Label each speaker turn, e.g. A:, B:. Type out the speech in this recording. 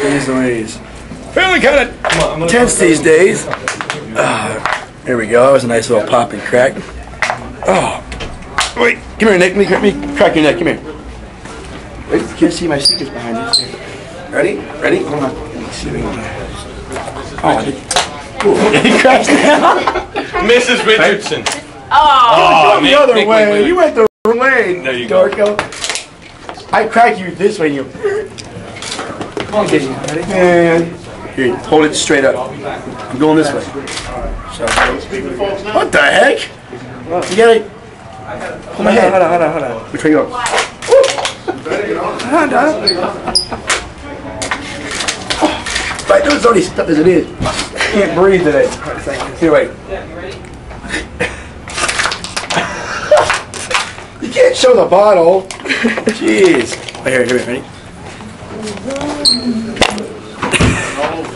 A: Jeez Louise.
B: Family cut it!
A: Tense these days. There we go. That was a nice little pop and crack. Oh. Wait. Come here, Nick. Let me crack your neck. Come here. Wait. You can't see my secrets behind this. Ready? Ready? Hold on. Let me see. Oh, he crashed now.
B: Mrs. Richardson.
A: Oh, the other way. You went the wrong way.
B: There you
A: go. I crack you this way. You. Come on, Casey. Ready? And here, hold it straight up. I'm going this way. So, what the heck? You gotta hold my head. Hold on. Which way you go? Hold on. My nose already stuck as it is. Can't breathe today. Here, wait. You can't show the bottle. Jeez. Right here, ready?